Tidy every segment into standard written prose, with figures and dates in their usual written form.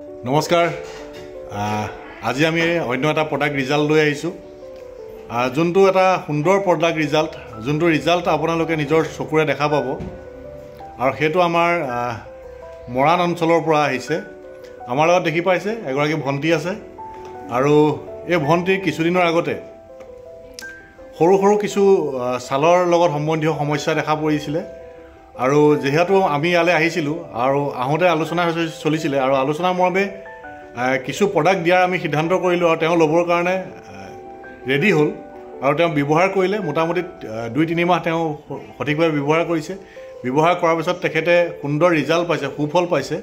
নমস্কাৰ আজি আমি অন্য এটা প্ৰডাক্ট ৰিজাল্ট লৈ আহিছোঁ যোনটো এটা সুন্দৰ প্ৰডাক্ট ৰিজাল্ট যোনটো ৰিজাল্ট আপোনালোকে নিজৰ চকুৰে দেখা পাব আৰু সেইটো আমাৰ মৰাণ অঞ্চলৰ পৰা আহিছে আমাৰ লগত দেখি পাইছে এগৰাকী ভণ্টি আছে আৰু এই ভণ্টিৰ কিছুদিনৰ আগতে সৰু সৰু কিছু ছালৰ লগত সম্বন্ধীয় সমস্যা দেখা পৰিছিলে আৰু যেহেতু আমি ইয়ালৈ আহিছিলোঁ আৰু আহোঁতে আলোচনা চলিছিলে আৰু আলোচনাৰ মৰ্মে কিছু প্ৰডাক্ট দিয়াৰ আমি সিদ্ধান্ত কৰিলোঁ আৰু তেওঁ ল'বৰ কাৰণে ৰেডি হ'ল আৰু তেওঁ ব্যৱহাৰ কৰিলে মোটামুটি 2-3 মাহ তেওঁ সঠিকভাৱে ব্যৱহাৰ কৰিছে ব্যৱহাৰ কৰাৰ পিছত তেখেতে সুন্দৰ ৰিজাল্ট পাইছে সুফল পাইছে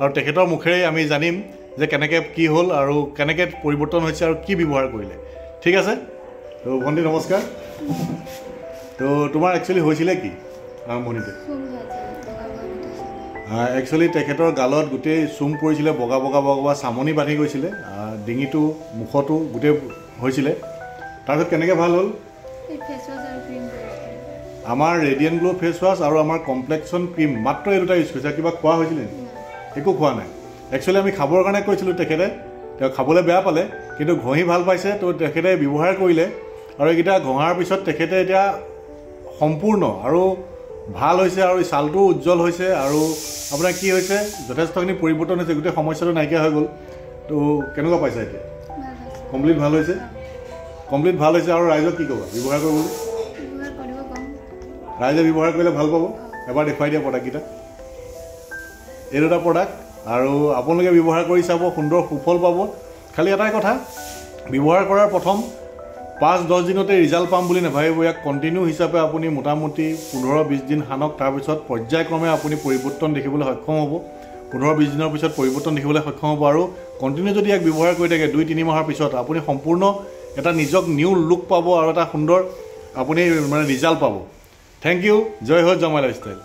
আৰু তেখেতৰ মুখেৰে আমি জানিম যে কেনেকৈ কি হ'ল আৰু কেনেকৈ পৰিৱৰ্তন হৈছে আৰু কি ব্যৱহাৰ কৰিলে ঠিক আছে তো ভণ্টি নমস্কাৰ তো তোমাৰ একচুৱেলি হৈছিলে কি আৰম্ভণিতে একচুৱেলি তেখেতৰ গালত গোটেই চুম পৰিছিলে বগা বগা বগা চামনি বান্ধি গৈছিলে ডিঙিটো মুখতো গোটেই হৈছিলে তাৰপিছত কেনেকৈ ভাল হ'ল আমাৰ ৰেডিয়েণ্ট গ্লো ফেচ ৱাছ আৰু আমাৰ কমপ্লেক্সন ক্ৰীম মাত্ৰ এই দুটা ইউজ কৰিছে কিবা খোৱা হৈছিলে একো খোৱা নাই একচুৱেলি আমি খাবৰ কাৰণে কৈছিলোঁ তেখেতে তেওঁ খাবলৈ বেয়া পালে কিন্তু ঘঁহি ভাল পাইছে তো তেখেতে ব্যৱহাৰ কৰিলে আৰু এইকেইটা ঘঁহাৰ পিছত তেখেতে এতিয়া সম্পূৰ্ণ আৰু ভাল হৈছে আৰু ছালটো উজ্জ্বল হৈছে আৰু আপোনাৰ কি হৈছে যথেষ্টখিনি পৰিৱৰ্তন হৈছে গোটেই সমস্যাটো নাইকিয়া হৈ গ'ল তো কেনেকুৱা পাইছে এতিয়া কমপ্লিট ভাল হৈছে আৰু ৰাইজক কি ক'বা ব্যৱহাৰ কৰিবলৈ ৰাইজে ব্যৱহাৰ কৰিলে ভাল পাব এবাৰ দেখুৱাই দিয়া প্ৰডাক্টকেইটা এই দুটা প্ৰডাক্ট আৰু আপোনালোকে ব্যৱহাৰ কৰি চাব সুন্দৰ সুফল পাব খালি এটাই কথা ব্যৱহাৰ কৰাৰ প্ৰথম 5-10 দিনতে ৰিজাল্ট পাম বুলি নাভাবিব ইয়াক কণ্টিনিউ হিচাপে আপুনি মোটামুটি 15-20 দিন সানক তাৰপিছত পৰ্যায়ক্ৰমে আপুনি পৰিৱৰ্তন দেখিবলৈ সক্ষম হ'ব 15-20 দিনৰ পিছত পৰিৱৰ্তন দেখিবলৈ সক্ষম হ'ব আৰু কণ্টিনিউ যদি ইয়াক ব্যৱহাৰ কৰি থাকে 2-3 মাহৰ পিছত আপুনি সম্পূৰ্ণ এটা নিজক নিউ লুক পাব আৰু এটা সুন্দৰ আপুনি মানে ৰিজাল্ট পাব থেংক ইউ জয় হৈ জমাই লাইফষ্টাইল